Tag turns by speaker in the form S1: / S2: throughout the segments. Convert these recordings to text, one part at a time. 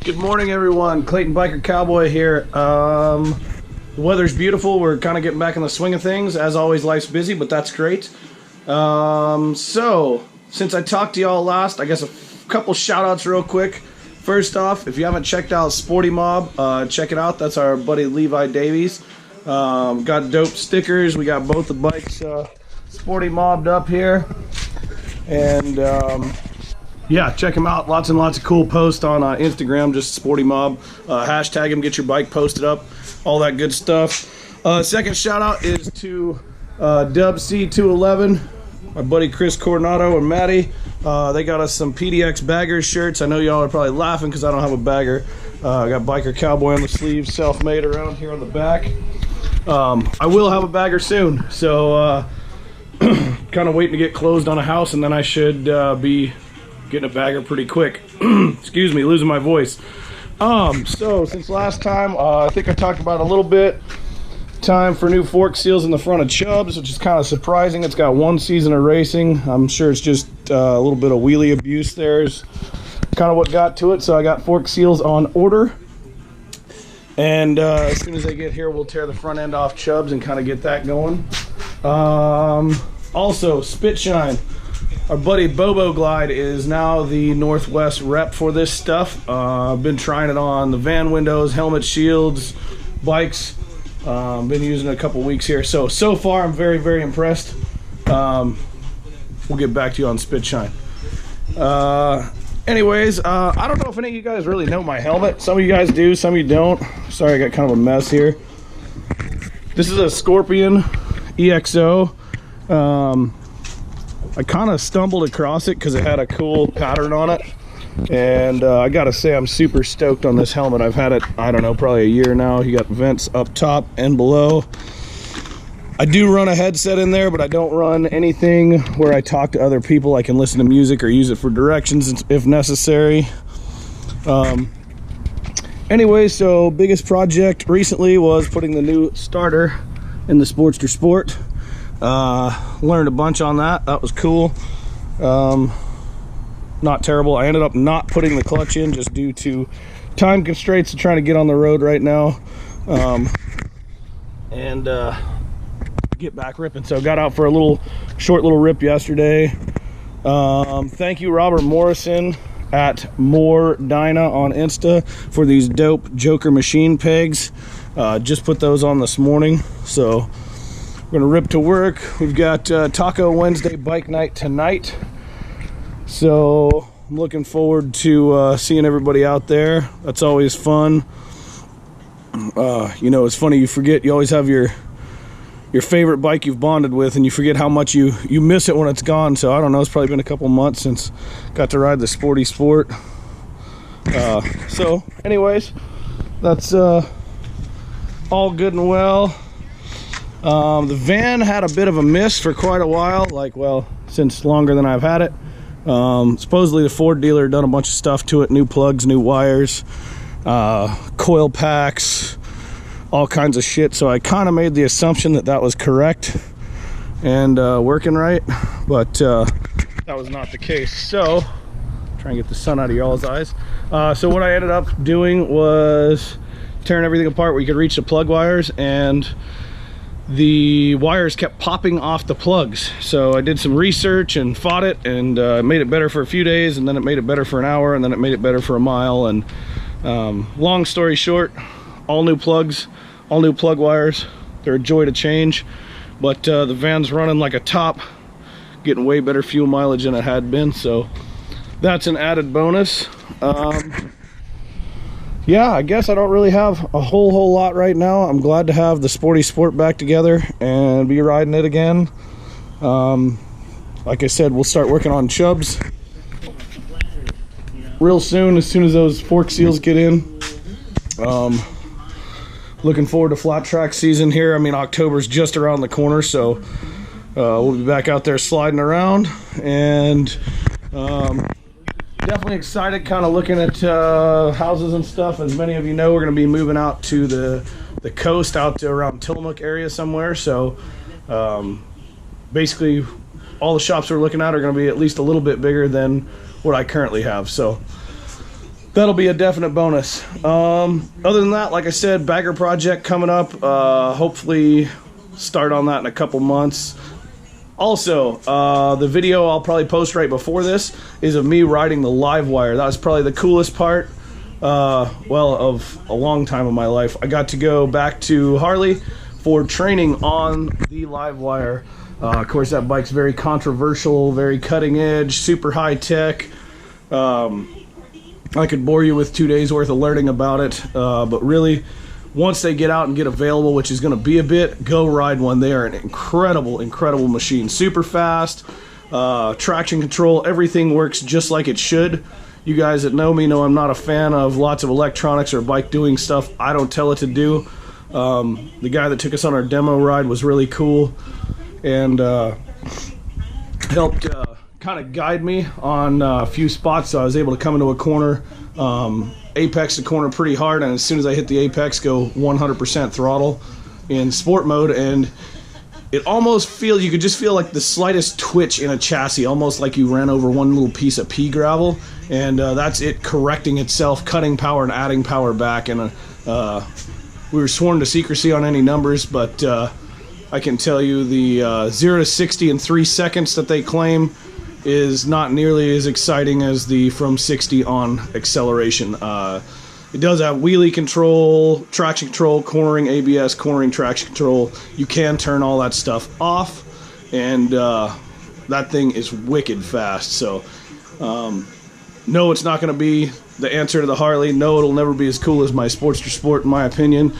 S1: Good morning, everyone. Clayton Bikercowboy here. The weather's beautiful. We're kind of getting back in the swing of things. As always, life's busy, but that's great. So, since I talked to y'all last, I guess a couple shout-outs real quick. First off, if you haven't checked out Sporty Mob, check it out. That's our buddy Levi Davies. Got dope stickers. We got both the bikes Sporty Mobbed up here. And yeah, check him out. Lots and lots of cool posts on Instagram, just Sporty Mob. Hashtag him, get your bike posted up, all that good stuff. Second shout out is to Dub C211, my buddy Chris Coronado and Maddie. They got us some PDX Baggers shirts. I know y'all are probably laughing because I don't have a bagger. I got Bikercowboy on the sleeves, self-made around here on the back. I will have a bagger soon, so kind of waiting to get closed on a house, and then I should be getting a bagger pretty quick. Excuse me, losing my voice. So since last time, I think I talked about it a little bit. Time for new fork seals in the front of Chubb's, which is kind of surprising. It's got one season of racing. I'm sure it's just a little bit of wheelie abuse there is kind of what got to it. So I got fork seals on order. And as soon as they get here, we'll tear the front end off Chubb's and kind of get that going. Also, Spit Shine. Our buddy Bobo Glide is now the Northwest rep for this stuff. I've been trying it on the van windows, helmet shields, bikes. Been using it a couple weeks here. So far I'm very, very impressed. We'll get back to you on Spit Shine. Anyways, I don't know if any of you guys really know my helmet. Some of you guys do, some of you don't. Sorry, I got kind of a mess here. This is a Scorpion EXO. I kind of stumbled across it because it had a cool pattern on it, and I gotta say I'm super stoked on this helmet. I've had it, I don't know, probably a year now. You got vents up top and below. I do run a headset in there, but I don't run anything where I talk to other people. I can listen to music or use it for directions if necessary. Anyway, so biggest project recently was putting the new starter in the Sportster Sport. Learned a bunch on that. That was cool. Not terrible. I ended up not putting the clutch in just due to time constraints of trying to get on the road right now, and get back ripping. So got out for a short little rip yesterday. Thank you Robert Morrison at More Dyna on Insta for these dope Joker machine pegs. Just put those on this morning, so we're gonna rip to work. We've got Taco Wednesday bike night tonight, so I'm looking forward to seeing everybody out there. That's always fun. You know, it's funny, you always have your favorite bike you've bonded with, and you forget how much you miss it when it's gone. So I don't know, it's probably been a couple months since got to ride the Sporty Sport. So anyways, that's all good and well. The van had a bit of a miss for quite a while, since longer than I've had it. Supposedly the Ford dealer done a bunch of stuff to it, new plugs, new wires, coil packs, all kinds of shit. So I kind of made the assumption that was correct and working right, but that was not the case. So try and get the sun out of y'all's eyes. So what I ended up doing was tearing everything apart where you could reach the plug wires, and the wires kept popping off the plugs. So I did some research and fought it, and made it better for a few days, and then it made it better for an hour, and then it made it better for a mile. And long story short, all new plugs, all new plug wires. They're a joy to change, but the van's running like a top, getting way better fuel mileage than it had been, so that's an added bonus. Yeah, I guess I don't really have a whole lot right now. I'm glad to have the Sporty Sport back together and be riding it again. Like I said, we'll start working on Chubb's real soon, as soon as those fork seals get in. Looking forward to flat track season here. I mean, October's just around the corner, so we'll be back out there sliding around, and definitely excited, kind of looking at houses and stuff. As many of you know, we're going to be moving out to the coast, out to around Tillamook area somewhere. So basically all the shops we're looking at are going to be at least a little bit bigger than what I currently have. So that'll be a definite bonus. Other than that, like I said, bagger project coming up. Hopefully start on that in a couple months. Also, the video I'll probably post right before this is of me riding the live wire. That was probably the coolest part, well, of a long time of my life. I got to go back to Harley for training on the live wire. Of course, that bike's very controversial, very cutting edge, super high tech. I could bore you with 2 days worth of learning about it, but really, once they get out and get available, which is going to be a bit, go ride one. They are an incredible, incredible machine. Super fast, traction control, everything works just like it should. You guys that know me know I'm not a fan of lots of electronics or bike doing stuff I don't tell it to do. The guy that took us on our demo ride was really cool and helped kind of guide me on a few spots, so I was able to come into a corner, apex the corner pretty hard, and as soon as I hit the apex, go 100% throttle in sport mode, and it almost feels, you could just feel like the slightest twitch in a chassis, almost like you ran over one little piece of pea gravel, and that's it correcting itself, cutting power and adding power back. And we were sworn to secrecy on any numbers, but I can tell you the 0 to 60 in 3 seconds that they claim is not nearly as exciting as the from 60 on acceleration. It does have wheelie control, traction control, cornering, ABS, cornering, traction control. You can turn all that stuff off, and that thing is wicked fast. So no, it's not going to be the answer to the Harley. No, it'll never be as cool as my Sportster Sport, in my opinion.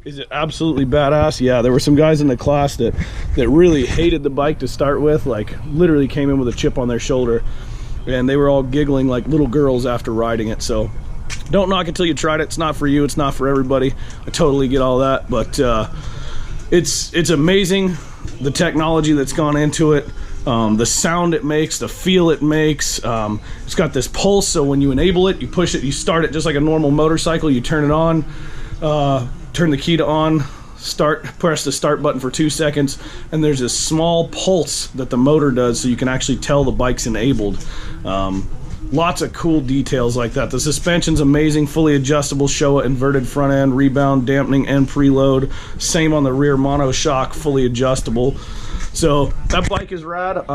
S1: Is it absolutely badass? Yeah, there were some guys in the class that really hated the bike to start with, like literally came in with a chip on their shoulder, and they were all giggling like little girls after riding it. So don't knock it till you tried it. It's not for you, it's not for everybody. I totally get all that, but it's amazing, the technology that's gone into it, the sound it makes, the feel it makes. It's got this pulse, so when you enable it, you push it, you start it just like a normal motorcycle, you turn it on, turn the key to on, start, press the start button for 2 seconds, and there's this small pulse that the motor does, so you can actually tell the bike's enabled. Lots of cool details like that. The suspension's amazing, fully adjustable Showa inverted front end, rebound, dampening, and preload. Same on the rear monoshock, fully adjustable. So that bike is rad.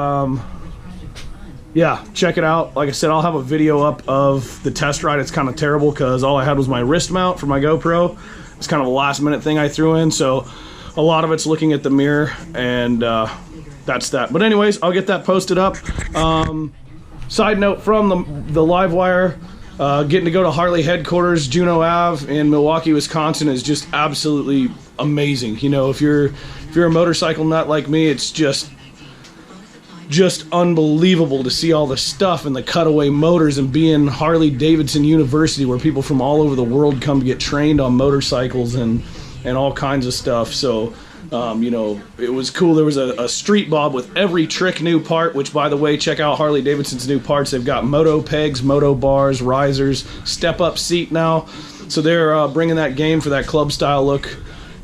S1: Yeah, check it out. Like I said, I'll have a video up of the test ride. It's kind of terrible because all I had was my wrist mount for my GoPro. It's kind of a last minute thing I threw in, so a lot of it's looking at the mirror, and that's that. But anyways, I'll get that posted up. Side note from the live wire, getting to go to Harley headquarters, Juneau Ave in Milwaukee, Wisconsin is just absolutely amazing. You know, if you're a motorcycle nut like me, it's just unbelievable to see all the stuff and the cutaway motors and be in Harley Davidson University, where people from all over the world come to get trained on motorcycles and all kinds of stuff. So you know, it was cool. There was a street bob with every trick new part, which, by the way, check out Harley Davidson's new parts. They've got moto pegs, moto bars, risers, step up seat now, so they're bringing that game for that club style look,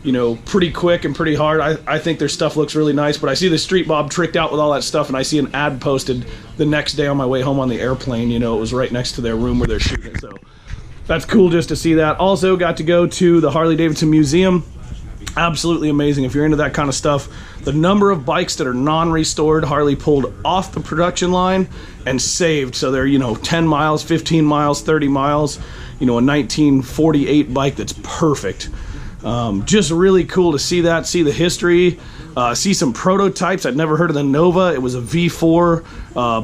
S1: you know, pretty quick and pretty hard. I think their stuff looks really nice, but I see the street bob tricked out with all that stuff, and I see an ad posted the next day on my way home on the airplane. You know, it was right next to their room where they're shooting it, so that's cool just to see that. Also got to go to the Harley Davidson Museum. Absolutely amazing. If you're into that kind of stuff, the number of bikes that are non-restored, Harley pulled off the production line and saved. So they're, you know, 10 miles, 15 miles, 30 miles, you know, a 1948 bike that's perfect. Just really cool to see that, see the history, see some prototypes. I'd never heard of the Nova. It was a V4.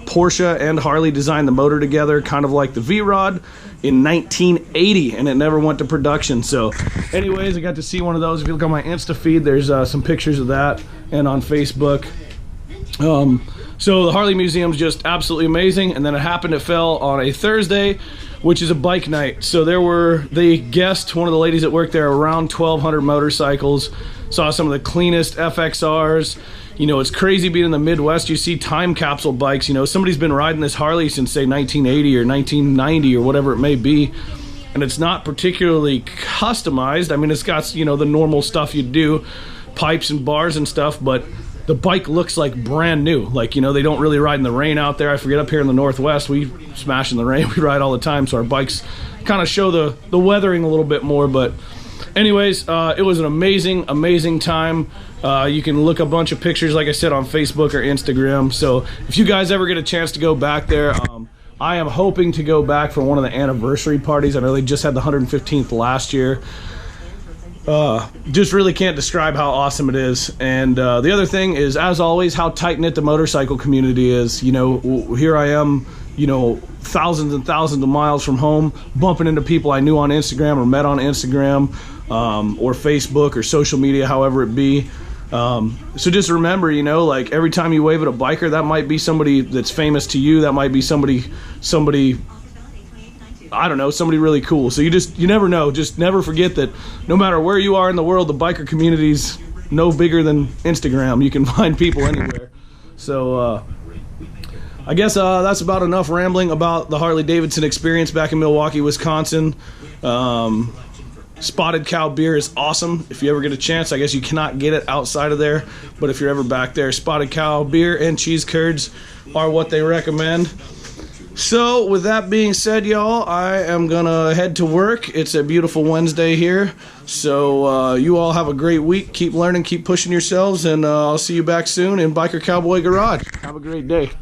S1: Porsche and Harley designed the motor together, kind of like the V-Rod, in 1980, and it never went to production. So anyways, I got to see one of those. If you look on my Insta feed, there's some pictures of that, and on Facebook. So the Harley Museum's just absolutely amazing. And then it fell on a Thursday, which is a bike night. So they guessed, one of the ladies that worked there, around 1,200 motorcycles. Saw some of the cleanest FXRs. You know, it's crazy being in the Midwest. You see time capsule bikes. You know, somebody's been riding this Harley since, say, 1980 or 1990 or whatever it may be, and it's not particularly customized. I mean, it's got, you know, the normal stuff you do, pipes and bars and stuff, but the bike looks like brand new. Like, you know, they don't really ride in the rain out there. I forget, up here in the Northwest, we smash in the rain. We ride all the time, so our bikes kind of show the weathering a little bit more. But anyways, it was an amazing time. You can look a bunch of pictures, like I said, on Facebook or Instagram. So if you guys ever get a chance to go back there, I am hoping to go back for one of the anniversary parties. I know they just had the 115th last year. Just really can't describe how awesome it is. And the other thing is, as always, how tight-knit the motorcycle community is. You know, here I am, you know, thousands and thousands of miles from home, bumping into people I knew on Instagram or met on Instagram, or Facebook or social media, however it be. So just remember, you know, like, every time you wave at a biker, that might be somebody that's famous to you. That might be somebody, I don't know, somebody really cool. So you never know. Just never forget that no matter where you are in the world, the biker community's no bigger than Instagram. You can find people anywhere. So I guess that's about enough rambling about the Harley-Davidson experience back in Milwaukee, Wisconsin. Spotted Cow beer is awesome. If you ever get a chance, I guess you cannot get it outside of there, but if you're ever back there, Spotted Cow beer and cheese curds are what they recommend. So with that being said, y'all, I am gonna head to work. It's a beautiful Wednesday here. So you all have a great week. Keep learning, keep pushing yourselves, and I'll see you back soon in Biker Cowboy Garage. Have a great day.